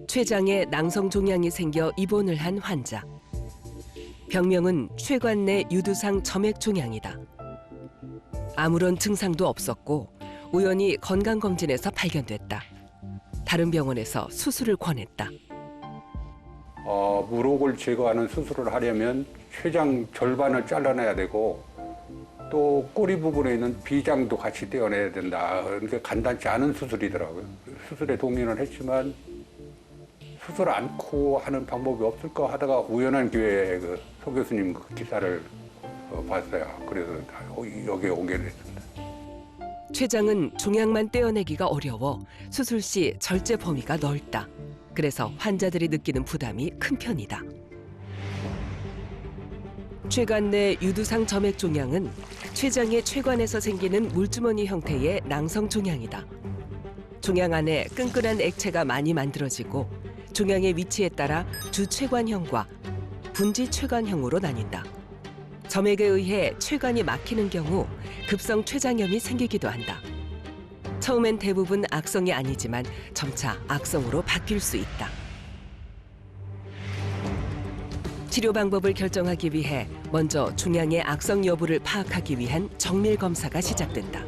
췌장에 낭성 종양이 생겨 입원을 한 환자. 병명은 췌관내 유두상 점액 종양이다. 아무런 증상도 없었고 우연히 건강검진에서 발견됐다. 다른 병원에서 수술을 권했다. 물혹을 제거하는 수술을 하려면 췌장 절반을 잘라내야 되고 또 꼬리 부분에 있는 비장도 같이 떼어내야 된다. 그러니까 간단치 않은 수술이더라고요. 수술에 동의는 했지만 수술 않고 하는 방법이 없을까 하다가 우연한 기회에 그 소 교수님 그 기사를 봤어요. 그래서 여기에 오게 됐습니다. 췌장은 종양만 떼어내기가 어려워 수술 시 절제 범위가 넓다. 그래서 환자들이 느끼는 부담이 큰 편이다. 췌관 내 유두상 점액 종양은 췌장의 췌관에서 생기는 물주머니 형태의 낭성 종양이다. 종양 안에 끈끈한 액체가 많이 만들어지고 종양의 위치에 따라 주췌관형과 분지췌관형으로 나뉜다. 점액에 의해 췌관이 막히는 경우 급성 췌장염이 생기기도 한다. 처음엔 대부분 악성이 아니지만 점차 악성으로 바뀔 수 있다. 치료 방법을 결정하기 위해 먼저 종양의 악성 여부를 파악하기 위한 정밀 검사가 시작된다.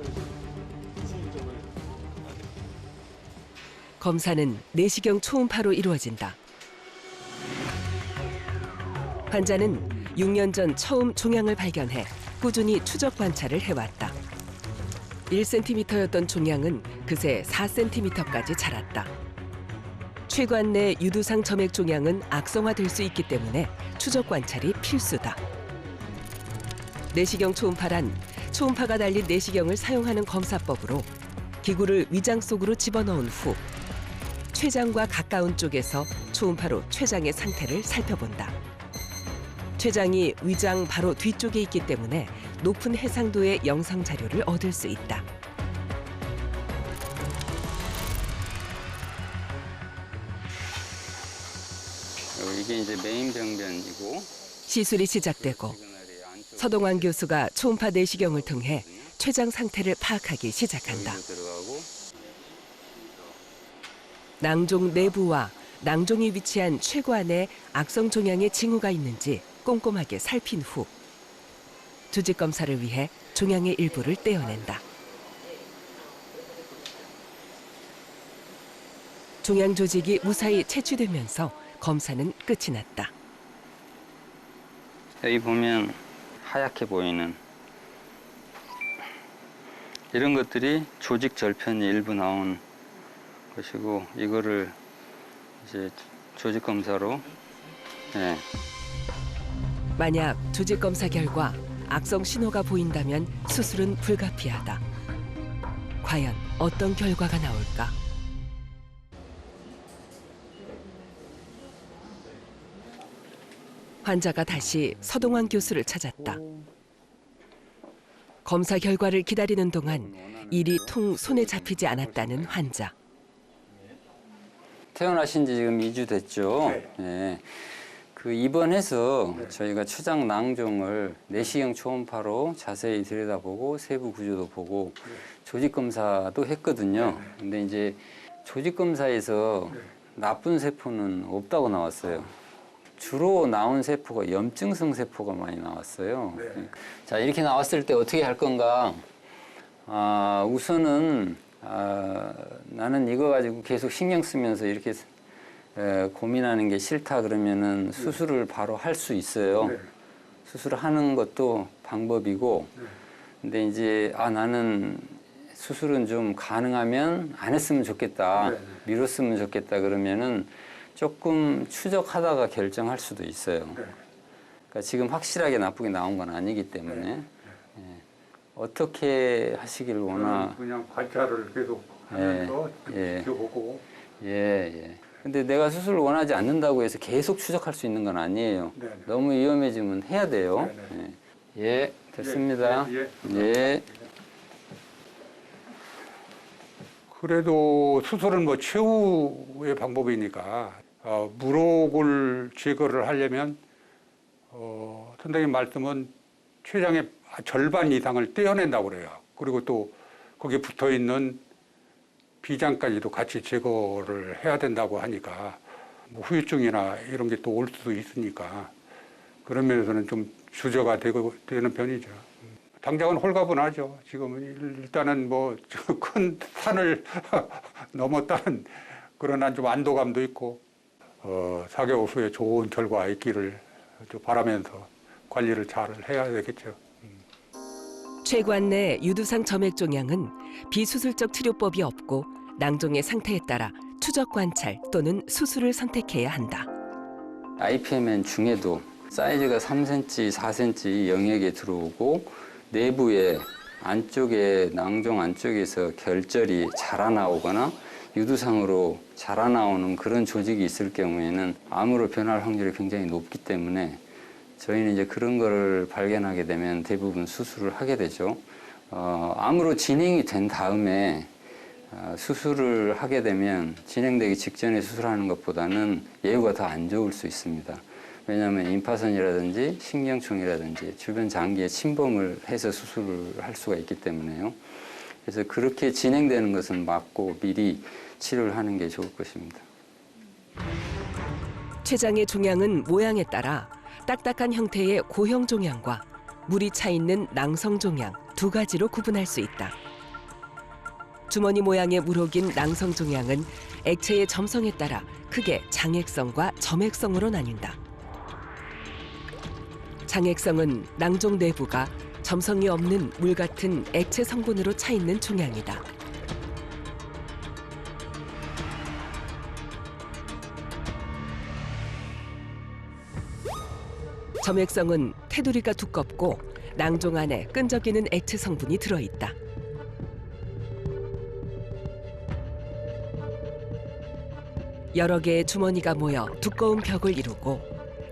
검사는 내시경 초음파로 이루어진다. 환자는 6년 전 처음 종양을 발견해 꾸준히 추적 관찰을 해왔다. 1cm였던 종양은 그새 4cm까지 자랐다. 췌관 내 유두상 점액 종양은 악성화될 수 있기 때문에 추적 관찰이 필수다. 내시경 초음파란 초음파가 달린 내시경을 사용하는 검사법으로 기구를 위장 속으로 집어넣은 후 췌장과 가까운 쪽에서 초음파로 췌장의 상태를 살펴본다. 췌장이 위장 바로 뒤쪽에 있기 때문에 높은 해상도의 영상 자료를 얻을 수 있다. 이게 이제 메인 병변이고 시술이 시작되고 서동환 교수가 초음파 내시경을 통해 췌장 상태를 파악하기 시작한다. 낭종 내부와 낭종이 위치한 췌관에 악성 종양의 징후가 있는지 꼼꼼하게 살핀 후 조직 검사를 위해 종양의 일부를 떼어낸다. 종양 조직이 무사히 채취되면서 검사는 끝이 났다. 여기 보면 하얗게 보이는 이런 것들이 조직 절편이 일부 나온 것이고 이거를 이제 조직 검사로 만약 조직 검사 결과 악성 신호가 보인다면 수술은 불가피하다. 과연 어떤 결과가 나올까? 환자가 다시 서동환 교수를 찾았다. 검사 결과를 기다리는 동안 일이 통 손에 잡히지 않았다는 환자. 퇴원하신 지 지금 2주 됐죠. 네. 그 입원해서 저희가 췌장 낭종을 내시경 초음파로 자세히 들여다보고 세부 구조도 보고 조직 검사도 했거든요. 근데 이제 조직 검사에서 나쁜 세포는 없다고 나왔어요. 주로 나온 세포가 염증성 세포가 많이 나왔어요. 자, 이렇게 나왔을 때 어떻게 할 건가? 우선은 나는 이거 가지고 계속 신경 쓰면서 이렇게 고민하는 게 싫다 그러면은 수술을 바로 할 수 있어요. 수술을 하는 것도 방법이고, 근데 이제 나는 수술은 좀 가능하면 안 했으면 좋겠다, 미뤘으면 좋겠다 그러면은 조금 추적하다가 결정할 수도 있어요. 그러니까 지금 확실하게 나쁘게 나온 건 아니기 때문에 어떻게 하시길 원하? 그냥 관찰을 계속 하면서 지켜보고. 근데 내가 수술을 원하지 않는다고 해서 계속 추적할 수 있는 건 아니에요. 너무 위험해지면 해야 돼요. 됐습니다. 그래도 수술은 뭐 최후의 방법이니까 물혹을 제거를 하려면 선생님 말씀은 췌장의 절반 이상을 떼어낸다고 그래요. 그리고 또 거기에 붙어 있는 비장까지도 같이 제거를 해야 된다고 하니까 뭐 후유증이나 이런 게 또 올 수도 있으니까 그런 면에서는 좀 주저가 되는 편이죠. 당장은 홀가분하죠. 지금은 일단은 뭐 큰 산을 넘었다는 그런 좀 안도감도 있고 4개월 후에 좋은 결과 있기를 좀 바라면서 관리를 잘 해야 되겠죠. 최관내 유두상 점액종양은 비수술적 치료법이 없고 낭종의 상태에 따라 추적 관찰 또는 수술을 선택해야 한다. IPMN 중에도 사이즈가 3cm, 4cm 영역에 들어오고 내부에 안쪽에 낭종 안쪽에서 결절이 자라나오거나 유두상으로 자라나오는 그런 조직이 있을 경우에는 암으로 변할 확률이 굉장히 높기 때문에 저희는 이제 그런 거를 발견하게 되면 대부분 수술을 하게 되죠. 암으로 진행이 된 다음에 수술을 하게 되면 진행되기 직전에 수술하는 것보다는 예후가 더 안 좋을 수 있습니다. 왜냐하면 임파선이라든지 신경충이라든지 주변 장기에 침범을 해서 수술을 할 수가 있기 때문에요. 그래서 그렇게 진행되는 것은 막고 미리 치료를 하는 게 좋을 것입니다. 췌장의 종양은 모양에 따라 딱딱한 형태의 고형 종양과 물이 차 있는 낭성 종양 두 가지로 구분할 수 있다. 주머니 모양의 물혹인 낭성 종양은 액체의 점성에 따라 크게 장액성과 점액성으로 나뉜다. 장액성은 낭종 내부가 점성이 없는 물 같은 액체 성분으로 차 있는 종양이다. 점액성은 테두리가 두껍고 낭종 안에 끈적이는 액체 성분이 들어있다. 여러 개의 주머니가 모여 두꺼운 벽을 이루고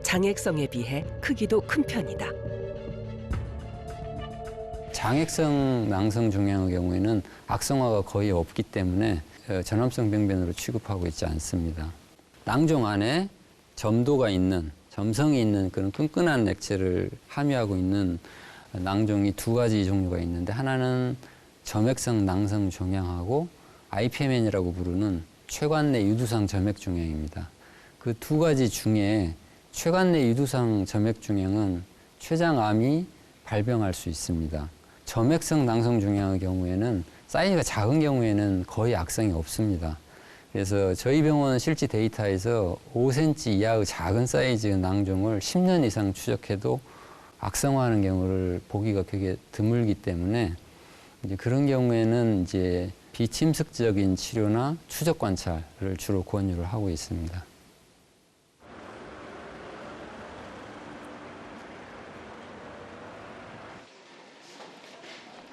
장액성에 비해 크기도 큰 편이다. 장액성 낭성 종양의 경우에는 악성화가 거의 없기 때문에 전암성 병변으로 취급하고 있지 않습니다. 낭종 안에 점도가 있는, 점성이 있는 그런 끈끈한 액체를 함유하고 있는 낭종이 두 가지 종류가 있는데 하나는 점액성 낭성 종양하고 IPMN이라고 부르는 췌관내 유두상 점액종양입니다. 그 두 가지 중에 췌관내 유두상 점액종양은 췌장암이 발병할 수 있습니다. 점액성 낭성 종양의 경우에는 사이즈가 작은 경우에는 거의 악성이 없습니다. 그래서 저희 병원 실제 데이터에서 5cm 이하의 작은 사이즈 낭종을 10년 이상 추적해도 악성화하는 경우를 보기가 되게 드물기 때문에 이제 그런 경우에는 이제 비침습적인 치료나 추적 관찰을 주로 권유를 하고 있습니다.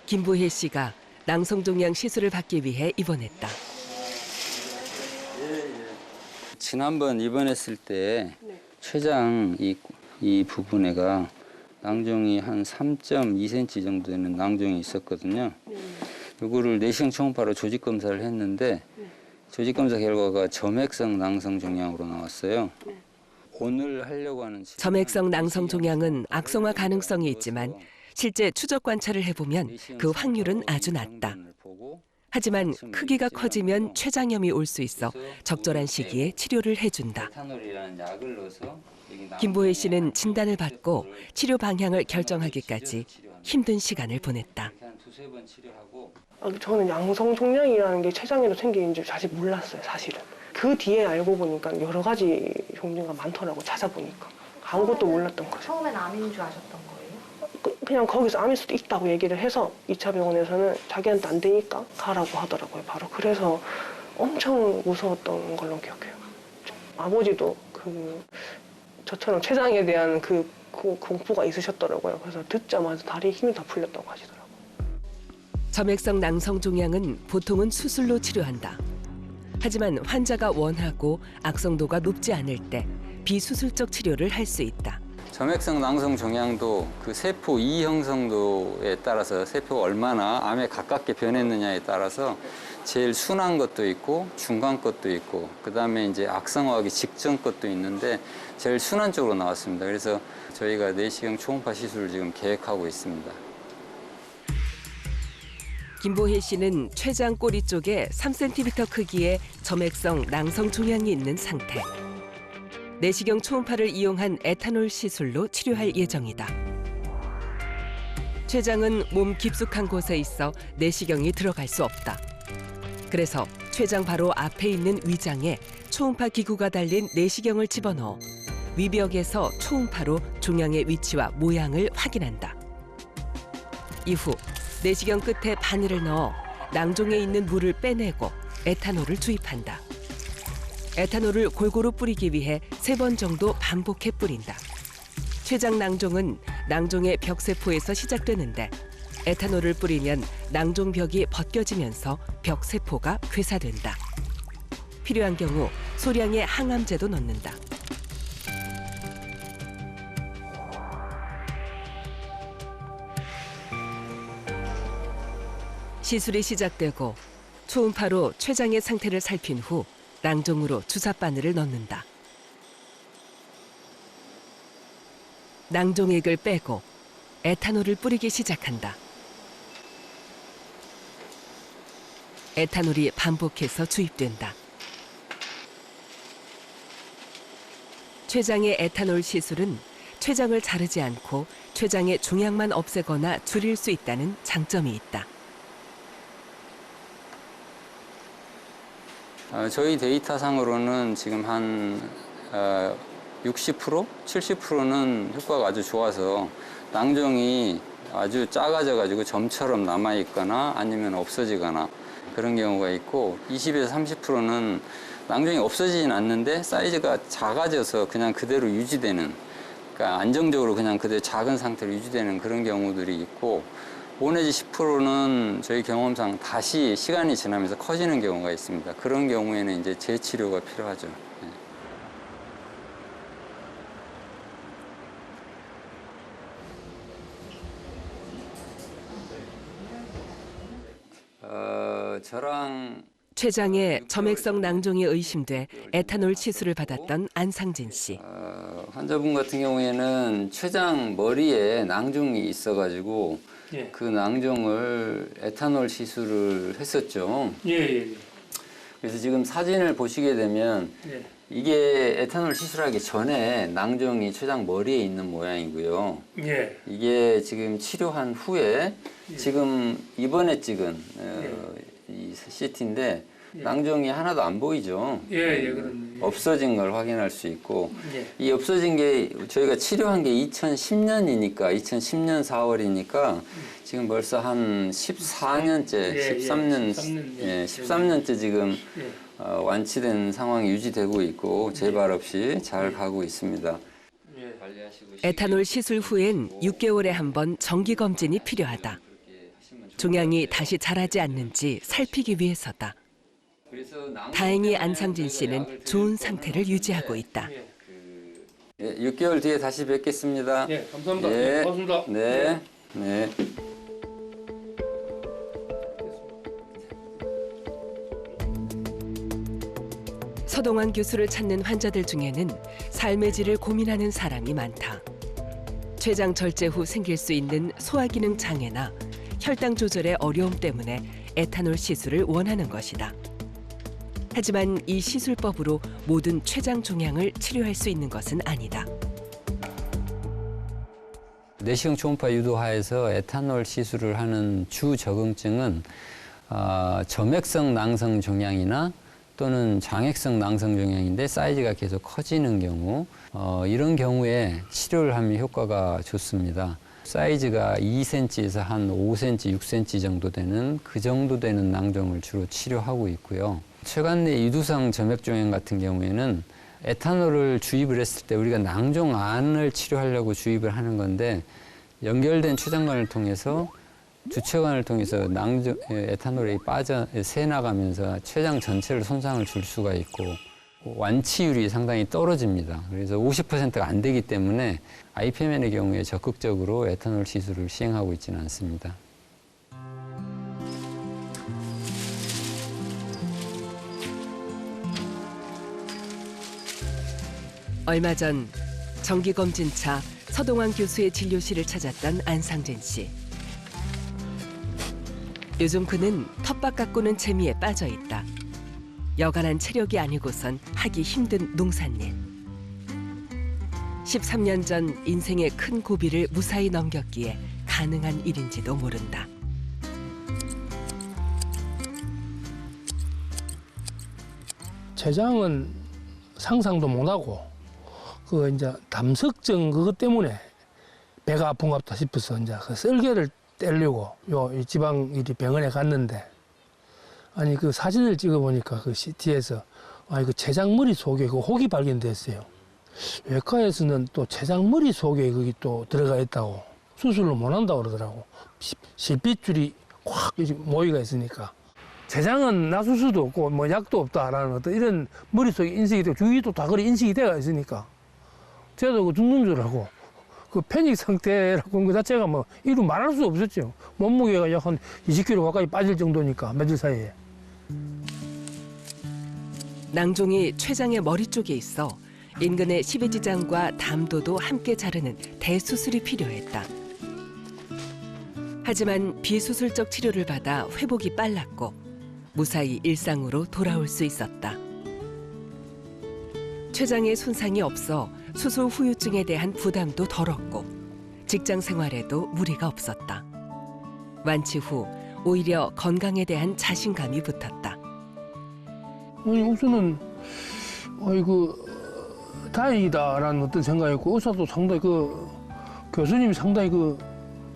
김보혜 씨가 낭성종양 시술을 받기 위해 입원했다. 지난번 입원했을 때 췌장 이 부분에가 낭종이 한 3.2cm 정도 되는 낭종이 있었거든요. 이거를 내시경 초음파로 조직 검사를 했는데 조직 검사 결과가 점액성 낭성 종양으로 나왔어요. 오늘 하려고 하는 점액성 낭성 종양은 악성화 가능성이 있지만 실제 추적 관찰을 해보면 그 확률은 아주 낮다. 하지만 크기가 커지면 췌장염이 올 수 있어 적절한 시기에 치료를 해준다. 김보혜 씨는 진단을 받고 치료 방향을 결정하기까지 힘든 시간을 보냈다. 저는 양성 종양이라는 게 췌장에도 생기는 줄 사실 몰랐어요, 사실은. 그 뒤에 알고 보니까 여러 가지 종류가 많더라고, 찾아보니까. 아무것도 몰랐던 거죠. 처음엔 암인 줄 아셨던 거예요? 그냥 거기서 암일 수도 있다고 얘기를 해서 2차 병원에서는 자기한테 안 되니까 가라고 하더라고요, 바로. 그래서 엄청 무서웠던 걸로 기억해요. 아버지도 저처럼 췌장에 대한 그 공포가 있으셨더라고요. 그래서 듣자마자 다리에 힘이 다 풀렸다고 하시더라고요. 점액성 낭성 종양은 보통은 수술로 치료한다. 하지만 환자가 원하고 악성도가 높지 않을 때 비수술적 치료를 할 수 있다. 점액성 낭성 종양도 그 세포 이 형성도에 따라서 세포가 얼마나 암에 가깝게 변했느냐에 따라서 제일 순한 것도 있고 중간 것도 있고 그다음에 이제 악성화하기 직전 것도 있는데 제일 순한 쪽으로 나왔습니다. 그래서 저희가 내시경 초음파 시술을 지금 계획하고 있습니다. 김보혜 씨는 췌장 꼬리 쪽에 3cm 크기의 점액성 낭성 종양이 있는 상태. 내시경 초음파를 이용한 에탄올 시술로 치료할 예정이다. 췌장은 몸 깊숙한 곳에 있어 내시경이 들어갈 수 없다. 그래서 췌장 바로 앞에 있는 위장에 초음파 기구가 달린 내시경을 집어넣어 위벽에서 초음파로 종양의 위치와 모양을 확인한다. 이후 내시경 끝에 바늘을 넣어 낭종에 있는 물을 빼내고 에탄올을 주입한다. 에탄올을 골고루 뿌리기 위해 3번 정도 반복해 뿌린다. 췌장 낭종은 낭종의 벽세포에서 시작되는데 에탄올을 뿌리면 낭종벽이 벗겨지면서 벽세포가 괴사된다. 필요한 경우 소량의 항암제도 넣는다. 시술이 시작되고 초음파로 췌장의 상태를 살핀 후 낭종으로 주사바늘을 넣는다. 낭종액을 빼고 에탄올을 뿌리기 시작한다. 에탄올이 반복해서 주입된다. 췌장의 에탄올 시술은 췌장을 자르지 않고 췌장의 종양만 없애거나 줄일 수 있다는 장점이 있다. 저희 데이터상으로는 지금 한 60%, 70%는 효과가 아주 좋아서 낭종이 아주 작아져가지고 점처럼 남아있거나 아니면 없어지거나 그런 경우가 있고 20에서 30%는 낭종이 없어지진 않는데 사이즈가 작아져서 그냥 그대로 유지되는, 그러니까 안정적으로 그냥 그대로 작은 상태로 유지되는 그런 경우들이 있고 5 내지 10%는 저희 경험상 다시 시간이 지나면서 커지는 경우가 있습니다. 그런 경우에는 이제 재치료가 필요하죠. 저랑 췌장에 점액성 낭종이 의심돼 에탄올 시술을 받았던 안상진 씨. 환자분 같은 경우에는 췌장 머리에 낭종이 있어가지고 예. 그 낭종을 에탄올 시술을 했었죠. 예. 그래서 지금 사진을 보시게 되면 예. 이게 에탄올 시술하기 전에 낭종이 췌장 머리에 있는 모양이고요. 예. 이게 지금 치료한 후에 지금 이번에 찍은 이 CT인데 낭종이 하나도 안 보이죠. 그렇네. 없어진 걸 확인할 수 있고 예. 이 없어진 게 저희가 치료한 게 2010년이니까 2010년 4월이니까 지금 벌써 한 14년째, 13년째 지금 완치된 상황이 유지되고 있고 재발 없이 잘 가고 있습니다. 에탄올 시술 후엔 6개월에 한 번 정기 검진이 필요하다. 종양이 다시 자라지 않는지 살피기 위해서다. 다행히 안상진 씨는 좋은 상태를 유지하고 있다. 6개월 뒤에 다시 뵙겠습니다. 예, 감사합니다. 예, 고맙습니다. 네. 네. 서동환 교수를 찾는 환자들 중에는 삶의 질을 고민하는 사람이 많다. 췌장 절제 후 생길 수 있는 소화기능 장애나 혈당 조절의 어려움 때문에 에탄올 시술을 원하는 것이다. 하지만 이 시술법으로 모든 췌장 종양을 치료할 수 있는 것은 아니다. 내시경 초음파 유도하에서 에탄올 시술을 하는 주 적응증은 점액성 낭성 종양이나 또는 장액성 낭성 종양인데 사이즈가 계속 커지는 경우 이런 경우에 치료를 하면 효과가 좋습니다. 사이즈가 2cm에서 한 5cm, 6cm 정도 되는 그 정도 되는 낭종을 주로 치료하고 있고요. 췌관내 유두성 점액종양 같은 경우에는 에탄올을 주입을 했을 때 우리가 낭종 안을 치료하려고 주입을 하는 건데 연결된 췌장관을 통해서 주체관을 통해서 에탄올이 새 나가면서 췌장 전체를 손상을 줄 수가 있고 완치율이 상당히 떨어집니다. 그래서 50%가 안 되기 때문에 IPMN의 경우에 적극적으로 에탄올 시술을 시행하고 있지는 않습니다. 얼마 전 정기검진차 서동환 교수의 진료실을 찾았던 안상진 씨. 요즘 그는 텃밭 가꾸는 재미에 빠져 있다. 여간한 체력이 아니고선 하기 힘든 농산일. 13년 전 인생의 큰 고비를 무사히 넘겼기에 가능한 일인지도 모른다. 췌장은 상상도 못하고 그 이제 담석증 그것 때문에 배가 아픈 것 같다 싶어서 이제 그 썰개를 떼려고 이 지방 이리 병원에 갔는데 아니 그 사진을 찍어 보니까 그 CT에서 그 췌장머리 속에 그 혹이 발견됐어요. 외과에서는 또 췌장머리 속에 그게 또 들어가 있다고 수술을 못 한다고 그러더라고. 실핏줄이 확 모이가 있으니까. 췌장은 놔줄 수도 없고 뭐 약도 없다라는 어떤 이런 머릿속에 인식이 되고 주위도 다 그리 인식이 되어 있으니까 저도 그 죽는 줄 알고 그 패닉 상태라고 하는 것 자체가 뭐 이루 말할 수 없었죠. 몸무게가 약 한 20kg 가까이 빠질 정도니까 며칠 사이에. 낭종이 췌장의 머리 쪽에 있어 인근의 십이지장과 담도도 함께 자르는 대수술이 필요했다. 하지만 비수술적 치료를 받아 회복이 빨랐고 무사히 일상으로 돌아올 수 있었다. 췌장에 손상이 없어 수술 후유증에 대한 부담도 덜었고 직장 생활에도 무리가 없었다. 완치 후 오히려 건강에 대한 자신감이 붙었다. 아니 우선은 다행이다라는 어떤 생각이었고 의사도 상당히 교수님이 상당히 그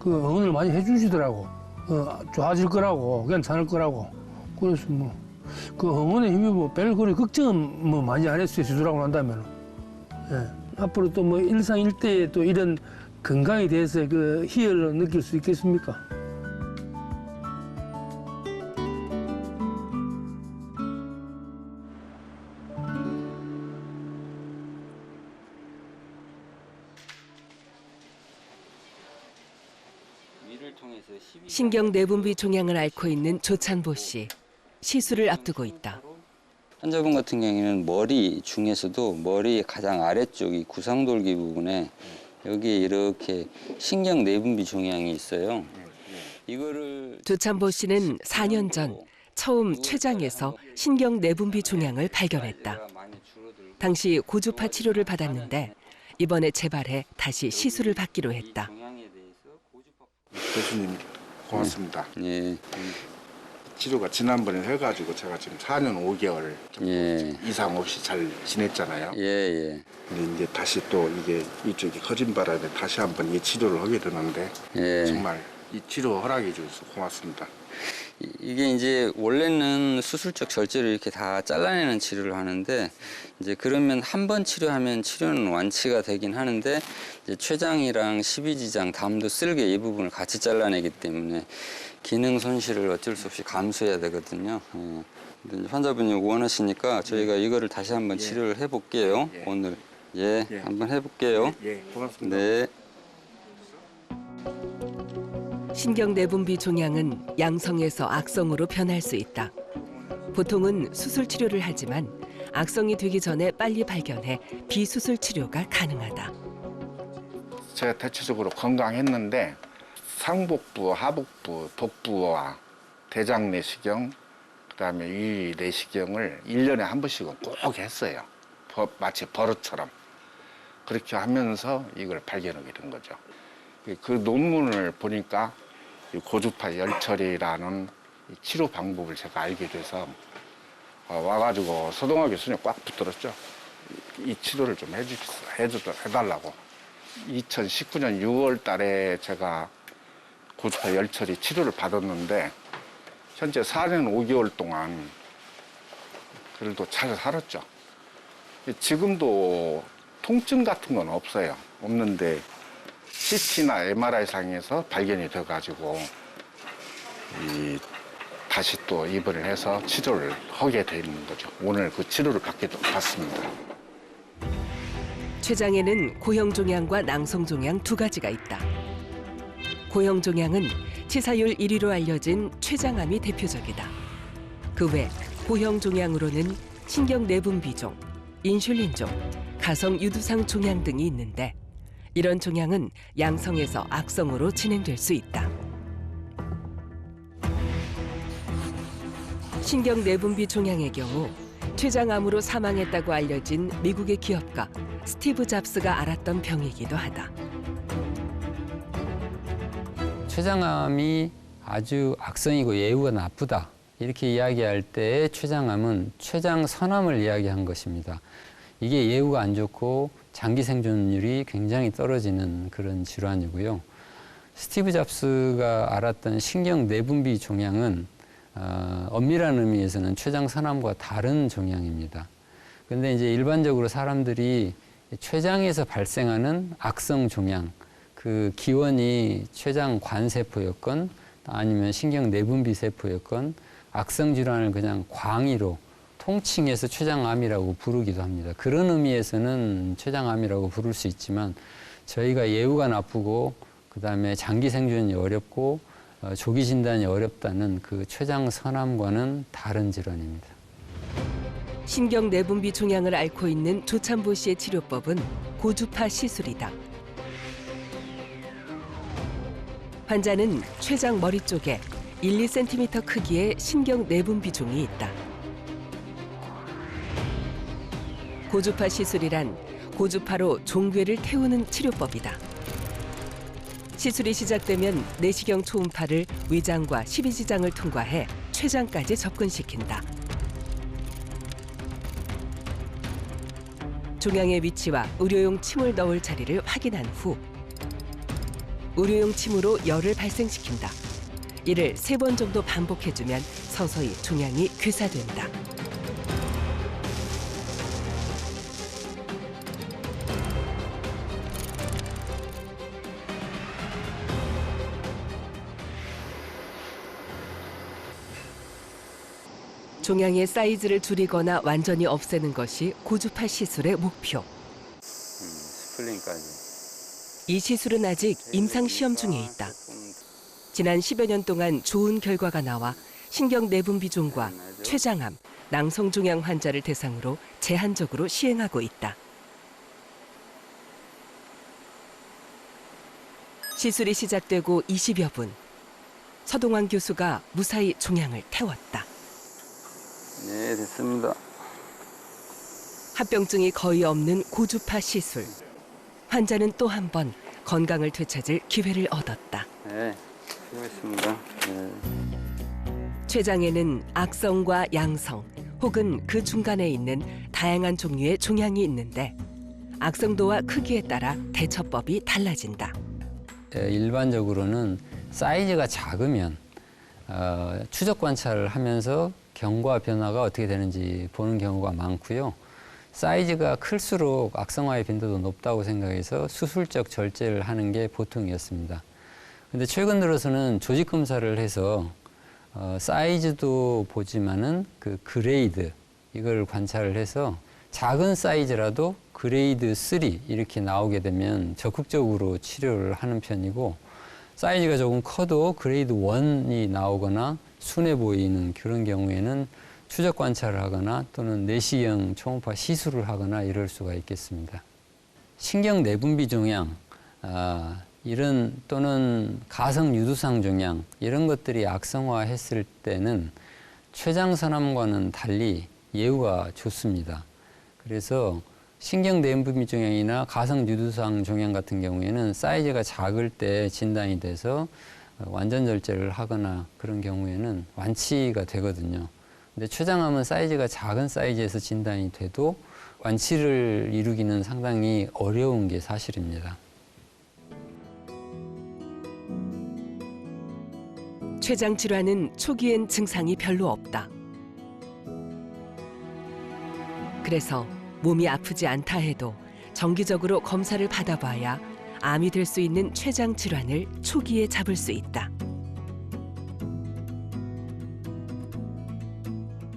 응원을 많이 해주시더라고. 좋아질 거라고 괜찮을 거라고. 그래서 뭐 그 응원의 힘이 뭐 별 그리 걱정은 뭐 많이 안 했어요. 수술하고 난다면. 예. 앞으로 또 뭐 일상일대에 또 이런 건강에 대해서 그 희열을 느낄 수 있겠습니까? 신경 내분비 종양을 앓고 있는 조찬보 씨. 시술을 앞두고 있다. 환자분 같은 경우에는 머리 중에서도 머리 가장 아래쪽 이 구상돌기 부분에 여기에 이렇게 신경 내분비 종양이 있어요. 이거를 조찬보 씨는 4년 전 처음 췌장에서 신경 내분비 종양을 발견했다. 당시 고주파 치료를 받았는데 이번에 재발해 다시 시술을 받기로 했다. 교수님 고맙습니다. 예. 치료가 지난번에 해가지고 제가 지금 4년 5개월 예. 이상 없이 잘 지냈잖아요. 예. 근데 이제 다시 또 이게 이쪽이 커진 바람에 다시 한번 이 치료를 하게 되는데 예. 정말 이 치료 허락해 주셔서 고맙습니다. 이게 이제 원래는 수술적 절제를 이렇게 다 잘라내는 치료를 하는데 이제 그러면 한 번 치료하면 치료는 완치가 되긴 하는데 이제 췌장이랑 십이지장, 담도, 쓸개 이 부분을 같이 잘라내기 때문에 기능 손실을 어쩔 수 없이 감수해야 되거든요. 예. 근데 환자분이 원하시니까 저희가 이거를 다시 한번 치료를 해볼게요. 오늘 한번 해볼게요. 고맙습니다. 네. 신경 내분비 종양은 양성에서 악성으로 변할 수 있다. 보통은 수술 치료를 하지만 악성이 되기 전에 빨리 발견해 비수술 치료가 가능하다. 제가 대체적으로 건강했는데 상복부, 하복부, 복부와 대장 내시경, 그다음에 위 내시경을 1년에 한 번씩은 꼭 했어요. 마치 버릇처럼. 그렇게 하면서 이걸 발견하게 된 거죠. 그 논문을 보니까 고주파 열처리라는 치료 방법을 제가 알게 돼서 와가지고 서동화 교수님 꽉 붙들었죠. 이 치료를 좀 해달라고. 2019년 6월 달에 제가 고주파 열처리 치료를 받았는데 현재 4년 5개월 동안 그래도 잘 살았죠. 지금도 통증 같은 건 없어요. 없는데 CT나 MRI 상에서 발견이 돼가지고 다시 또 입원을 해서 치료를 하게 되는 거죠. 오늘 그 치료를 받습니다. 췌장에는 고형 종양과 낭성 종양 두 가지가 있다. 고형 종양은 치사율 1위로 알려진 췌장암이 대표적이다. 그 외 고형 종양으로는 신경 내분비종, 인슐린종, 가성 유두상 종양 등이 있는데 이런 종양은 양성에서 악성으로 진행될 수 있다. 신경 내분비 종양의 경우 췌장암으로 사망했다고 알려진 미국의 기업가 스티브 잡스가 앓았던 병이기도 하다. 췌장암이 아주 악성이고 예후가 나쁘다 이렇게 이야기할 때 췌장암은 췌장선암을 이야기한 것입니다. 이게 예후가 안 좋고 장기 생존율이 굉장히 떨어지는 그런 질환이고요. 스티브 잡스가 앓았던 신경 내분비 종양은 엄밀한 의미에서는 췌장선암과 다른 종양입니다. 근데 이제 일반적으로 사람들이 췌장에서 발생하는 악성 종양, 그 기원이 췌장 관세포였건 아니면 신경 내분비 세포였건 악성 질환을 그냥 광의로 통칭해서 췌장암이라고 부르기도 합니다. 그런 의미에서는 췌장암이라고 부를 수 있지만 저희가 예후가 나쁘고 그다음에 장기 생존이 어렵고 조기 진단이 어렵다는 그 췌장선암과는 다른 질환입니다. 신경 내분비 종양을 앓고 있는 조찬보 씨의 치료법은 고주파 시술이다. 환자는 췌장 머리 쪽에 1-2cm 크기의 신경 내분비 종이 있다. 고주파 시술이란 고주파로 종괴를 태우는 치료법이다. 시술이 시작되면 내시경 초음파를 위장과 십이지장을 통과해 췌장까지 접근시킨다. 종양의 위치와 의료용 침을 넣을 자리를 확인한 후 의료용 침으로 열을 발생시킨다. 이를 3번 정도 반복해주면 서서히 종양이 괴사된다. 종양의 사이즈를 줄이거나 완전히 없애는 것이 고주파 시술의 목표. 스플린까지. 이 시술은 아직 임상 시험 중에 있다. 지난 10여 년 동안 좋은 결과가 나와 신경 내분비종과 췌장암, 낭성종양 환자를 대상으로 제한적으로 시행하고 있다. 시술이 시작되고 20여 분, 서동환 교수가 무사히 종양을 태웠다. 네, 됐습니다. 합병증이 거의 없는 고주파 시술. 환자는 또 한 번 건강을 되찾을 기회를 얻었다. 네, 수고했습니다. 네. 췌장에는 악성과 양성 혹은 그 중간에 있는 다양한 종류의 종양이 있는데 악성도와 크기에 따라 대처법이 달라진다. 일반적으로는 사이즈가 작으면 추적 관찰을 하면서 경과 변화가 어떻게 되는지 보는 경우가 많고요. 사이즈가 클수록 악성화의 빈도도 높다고 생각해서 수술적 절제를 하는 게 보통이었습니다. 근데 최근 들어서는 조직 검사를 해서 사이즈도 보지만은 그 그레이드 이걸 관찰을 해서 작은 사이즈라도 그레이드 3 이렇게 나오게 되면 적극적으로 치료를 하는 편이고 사이즈가 조금 커도 그레이드 1이 나오거나 순해 보이는 그런 경우에는 추적 관찰을 하거나 또는 내시경 초음파 시술을 하거나 이럴 수가 있겠습니다. 신경 내분비 종양, 이런 또는 가성 유두상 종양 이런 것들이 악성화했을 때는 췌장선암과는 달리 예후가 좋습니다. 그래서 신경 내분비 종양이나 가성 유두상 종양 같은 경우에는 사이즈가 작을 때 진단이 돼서 완전 절제를 하거나 그런 경우에는 완치가 되거든요. 근데 췌장암은 사이즈가 작은 사이즈에서 진단이 돼도 완치를 이루기는 상당히 어려운 게 사실입니다. 췌장 질환은 초기엔 증상이 별로 없다. 그래서 몸이 아프지 않다 해도 정기적으로 검사를 받아봐야 암이 될 수 있는 췌장 질환을 초기에 잡을 수 있다.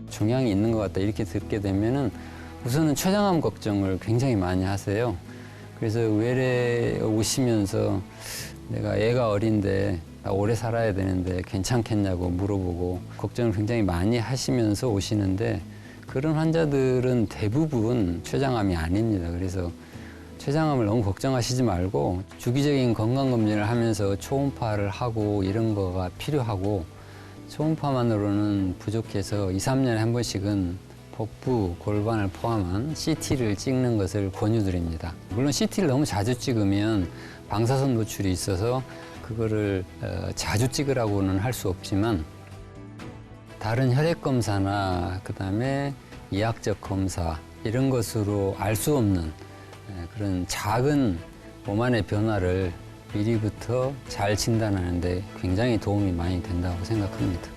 종양이 있는 것 같다 이렇게 듣게 되면은 우선은 췌장암 걱정을 굉장히 많이 하세요. 그래서 외래 오시면서 내가 애가 어린데 나 오래 살아야 되는데 괜찮겠냐고 물어보고 걱정을 굉장히 많이 하시면서 오시는데 그런 환자들은 대부분 췌장암이 아닙니다. 그래서 췌장암을 너무 걱정하시지 말고 주기적인 건강검진을 하면서 초음파를 하고 이런 거가 필요하고 초음파만으로는 부족해서 2, 3년에 한 번씩은 복부, 골반을 포함한 CT를 찍는 것을 권유드립니다. 물론 CT를 너무 자주 찍으면 방사선 노출이 있어서 그거를 자주 찍으라고는 할 수 없지만 다른 혈액 검사나 그다음에 이학적 검사 이런 것으로 알 수 없는 그런 작은 몸 안의 변화를 미리부터 잘 진단하는 데 굉장히 도움이 많이 된다고 생각합니다.